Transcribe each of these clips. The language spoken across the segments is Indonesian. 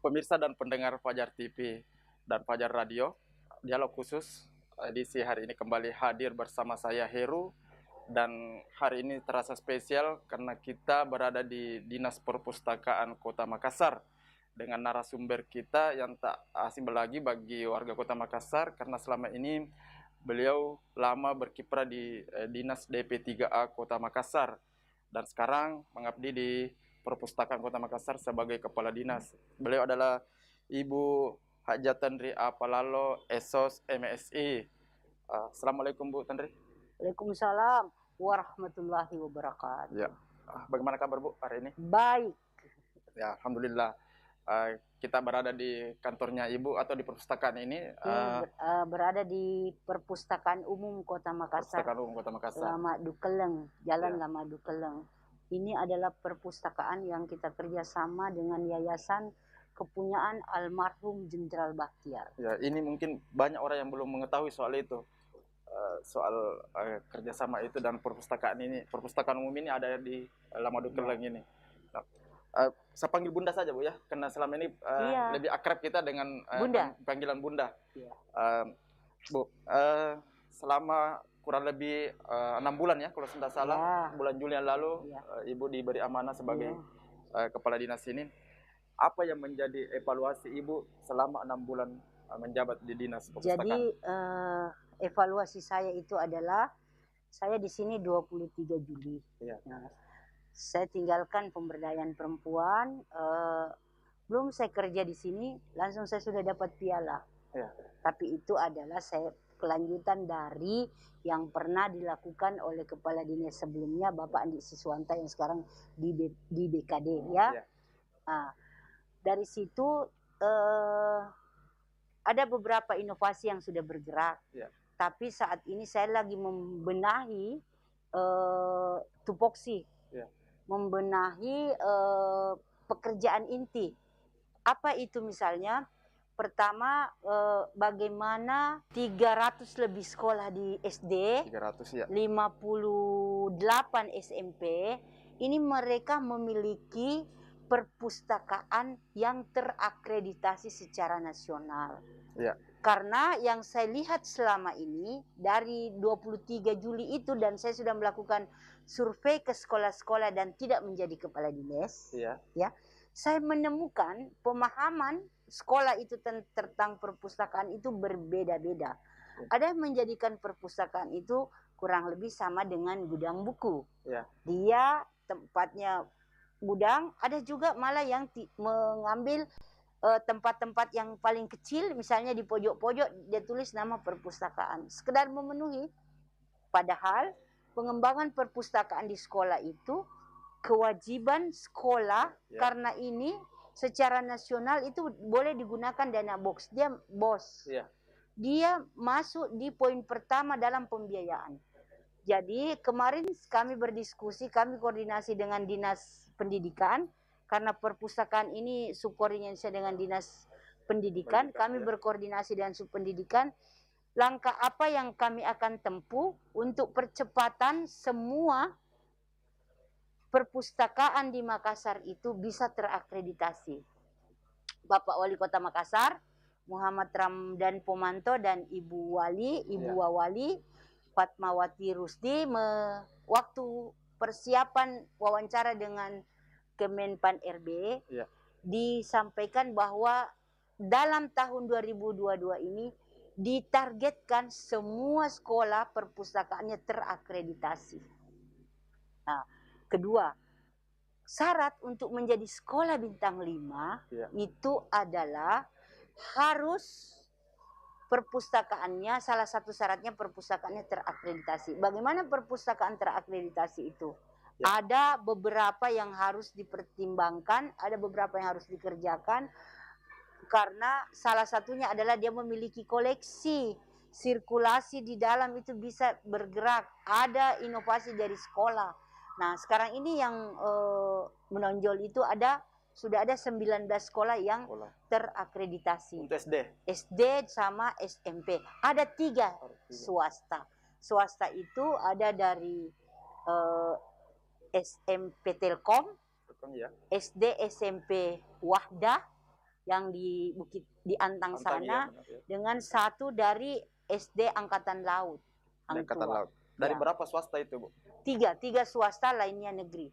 Pemirsa dan pendengar Fajar TV dan Fajar Radio, dialog khusus edisi hari ini kembali hadir bersama saya Heru, dan hari ini terasa spesial karena kita berada di Dinas Perpustakaan Kota Makassar dengan narasumber kita yang tak asing lagi bagi warga Kota Makassar karena selama ini beliau lama berkiprah di Dinas DP3A Kota Makassar dan sekarang mengabdi di Perpustakaan Kota Makassar sebagai Kepala Dinas. Beliau adalah Ibu Hajat Tandri Apalalo, Esos MSI. Assalamualaikum Bu Tandri. Waalaikumsalam warahmatullahi wabarakatuh. Ya. Bagaimana kabar Bu hari ini? Baik. Ya, alhamdulillah. Kita berada di kantornya Ibu atau di perpustakaan ini? Berada di Perpustakaan Umum Kota Makassar. Perpustakaan Umum Kota Makassar. Lama Dukeleng, Jalan Ya. Lama Dukeleng. Ini adalah perpustakaan yang kita kerjasama dengan Yayasan Kepunyaan Almarhum Jenderal Bachtiar. Ya, ini mungkin banyak orang yang belum mengetahui soal itu, soal kerjasama itu dan perpustakaan ini. Perpustakaan umum ini ada di Lama Dukeleng ini. Saya panggil Bunda saja Bu ya, karena selama ini lebih akrab kita dengan panggilan Bunda. Ya. Bu, selama kurang lebih 6 bulan ya kalau tidak salah, bulan Juli yang lalu Ibu diberi amanah sebagai Kepala Dinas ini. Apa yang menjadi evaluasi Ibu selama 6 bulan menjabat di Dinas Perpustakaan? Jadi evaluasi saya itu adalah saya di sini 23 Juli. Ya. Nah, saya tinggalkan pemberdayaan perempuan, belum saya kerja di sini langsung saya sudah dapat piala. Ya. Tapi itu adalah saya kelanjutan dari yang pernah dilakukan oleh Kepala Dinas sebelumnya Bapak Andi Siswanta yang sekarang di BKD ya. Nah, dari situ ada beberapa inovasi yang sudah bergerak. Ya. Tapi saat ini saya lagi membenahi tupoksi. Ya. Membenahi pekerjaan inti. Apa itu misalnya? Pertama, bagaimana 300 lebih sekolah di SD, 300 ya. 58 SMP, ini mereka memiliki perpustakaan yang terakreditasi secara nasional. Ya. Karena yang saya lihat selama ini dari 23 Juli itu dan saya sudah melakukan survei ke sekolah-sekolah dan tidak menjadi kepala dinas, ya, saya menemukan pemahaman sekolah itu tentang perpustakaan itu berbeda-beda. Ada yang menjadikan perpustakaan itu kurang lebih sama dengan gudang buku. Dia tempatnya gudang, ada juga malah yang mengambil tempat-tempat yang paling kecil, misalnya di pojok-pojok dia tulis nama perpustakaan, sekedar memenuhi. Padahal pengembangan perpustakaan di sekolah itu kewajiban sekolah, karena ini secara nasional itu boleh digunakan dana box. Dia bos. Dia masuk di poin pertama dalam pembiayaan. Jadi kemarin kami berdiskusi, kami koordinasi dengan Dinas Pendidikan, karena perpustakaan ini subkoordinasi dengan Dinas Pendidikan, kami berkoordinasi dengan Subpendidikan. Langkah apa yang kami akan tempuh untuk percepatan semua perpustakaan di Makassar itu bisa terakreditasi. Bapak Wali Kota Makassar, Muhammad Ramdan Pomanto dan Ibu Wawali, Fatmawati Rusdi, waktu persiapan wawancara dengan Kemenpan RB, disampaikan bahwa dalam tahun 2022 ini ditargetkan semua sekolah perpustakaannya terakreditasi. Nah, kedua, syarat untuk menjadi sekolah bintang 5 itu adalah harus perpustakaannya, salah satu syaratnya perpustakaannya terakreditasi. Bagaimana perpustakaan terakreditasi itu? Ada beberapa yang harus dipertimbangkan, ada beberapa yang harus dikerjakan, karena salah satunya adalah dia memiliki koleksi, sirkulasi di dalam itu bisa bergerak, ada inovasi dari sekolah. Nah, sekarang ini yang menonjol itu sudah ada 19 sekolah yang terakreditasi. Untuk SD? SD sama SMP. Ada 3 swasta. Swasta itu ada dari SMP Telkom, SD SMP Wahdah, yang di Antang sana, ya. dengan satu dari SD Angkatan Laut. Angkatan Laut. Dari berapa swasta itu, Bu? Tiga swasta, lainnya negeri.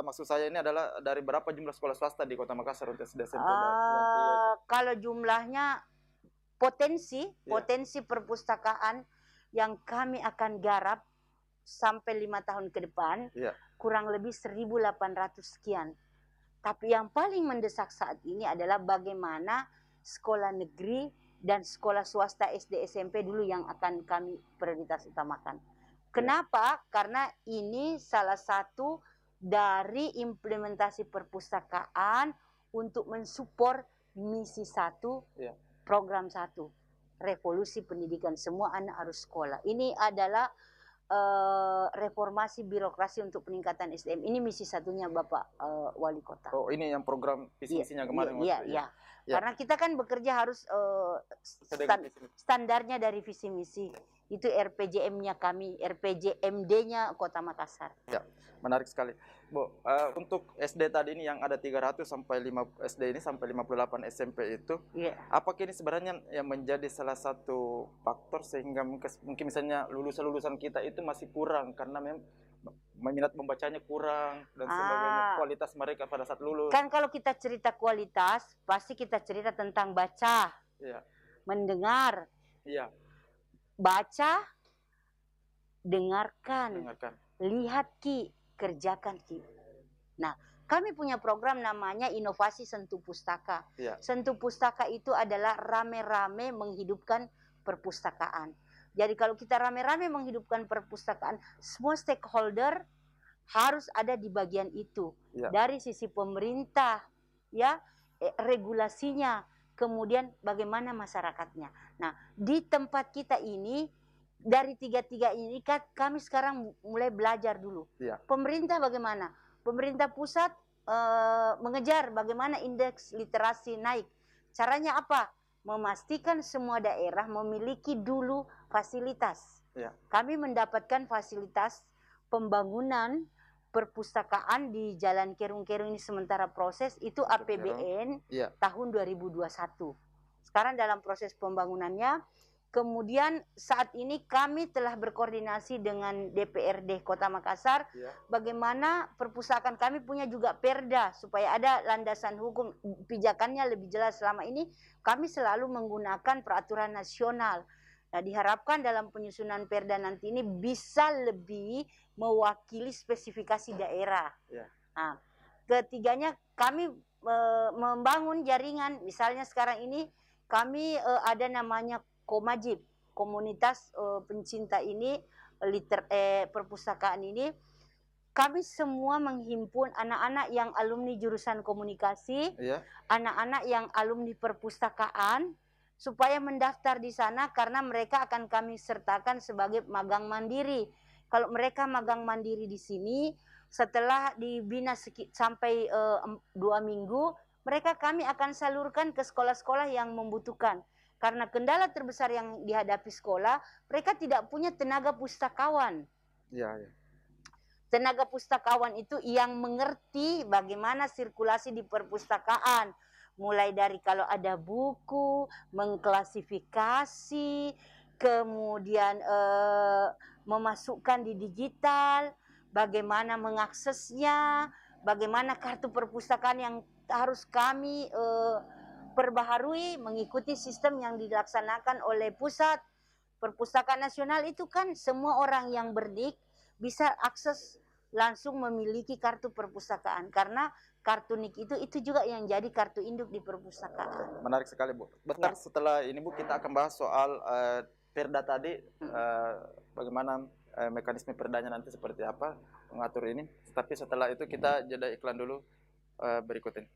Maksud saya ini adalah dari berapa jumlah sekolah swasta di Kota Makassar untuk SD SMP? Kalau jumlahnya potensi perpustakaan yang kami akan garap sampai 5 tahun ke depan, kurang lebih 1.800 sekian. Tapi yang paling mendesak saat ini adalah bagaimana sekolah negeri dan sekolah swasta SD SMP dulu yang akan kami prioritas utamakan. Kenapa? Karena ini salah satu dari implementasi perpustakaan untuk mensupport misi 1, program 1, revolusi pendidikan, semua anak harus sekolah. Ini adalah reformasi birokrasi untuk peningkatan SDM. Ini misi satunya Bapak Wali Kota. Oh, ini yang program visi misinya kemarin. Iya. Karena kita kan bekerja harus standarnya dari visi misi. Itu RPJM-nya kami, RPJMD-nya Kota Makassar. Ya, menarik sekali. Bu, untuk SD tadi ini yang ada 300 sampai 5 SD ini sampai 58 SMP itu, apakah ini sebenarnya yang menjadi salah satu faktor sehingga mungkin misalnya lulusan kita itu masih kurang karena memang minat membacanya kurang dan sebagainya, kualitas mereka pada saat lulus. Kan kalau kita cerita kualitas, pasti kita cerita tentang baca, mendengar, baca, dengarkan, lihat Ki, kerjakan Ki. Nah, kami punya program namanya Inovasi Sentuh Pustaka. Sentuh Pustaka itu adalah rame-rame menghidupkan perpustakaan. Jadi kalau kita rame-rame menghidupkan perpustakaan, semua stakeholder harus ada di bagian itu. Dari sisi pemerintah, regulasinya, kemudian bagaimana masyarakatnya. Nah, di tempat kita ini, dari tiga-tiga ini kan kami sekarang mulai belajar dulu. Pemerintah bagaimana? Pemerintah pusat mengejar bagaimana indeks literasi naik. Caranya apa? Memastikan semua daerah memiliki dulu fasilitas. Kami mendapatkan fasilitas pembangunan perpustakaan di Jalan Kerung-Kerung ini sementara proses, itu APBN tahun 2021. Sekarang dalam proses pembangunannya. Kemudian saat ini kami telah berkoordinasi dengan DPRD Kota Makassar, bagaimana perpustakaan kami punya juga perda supaya ada landasan hukum, pijakannya lebih jelas. Selama ini kami selalu menggunakan peraturan nasional. Nah, diharapkan dalam penyusunan perda nanti ini bisa lebih mewakili spesifikasi daerah. Nah, ketiganya kami membangun jaringan. Misalnya sekarang ini kami ada namanya Komajib, komunitas pencinta ini, perpustakaan ini. Kami semua menghimpun anak-anak yang alumni jurusan komunikasi, anak-anak yang alumni perpustakaan, supaya mendaftar di sana karena mereka akan kami sertakan sebagai magang mandiri. Kalau mereka magang mandiri di sini, setelah dibina sampai 2 minggu, mereka kami akan salurkan ke sekolah-sekolah yang membutuhkan. Karena kendala terbesar yang dihadapi sekolah, mereka tidak punya tenaga pustakawan. Tenaga pustakawan itu yang mengerti bagaimana sirkulasi di perpustakaan. Mulai dari kalau ada buku, mengklasifikasi, kemudian memasukkan di digital, bagaimana mengaksesnya, bagaimana kartu perpustakaan yang harus kami perbaharui mengikuti sistem yang dilaksanakan oleh pusat. Perpustakaan nasional itu kan semua orang yang berdik bisa akses langsung memiliki kartu perpustakaan, karena kartu NIK itu juga yang jadi kartu induk di perpustakaan. Menarik sekali, Bu. Bentar setelah ini, Bu, kita akan bahas soal perda tadi, bagaimana mekanisme perdanya nanti seperti apa mengatur ini. Tapi setelah itu kita jeda iklan dulu berikut ini.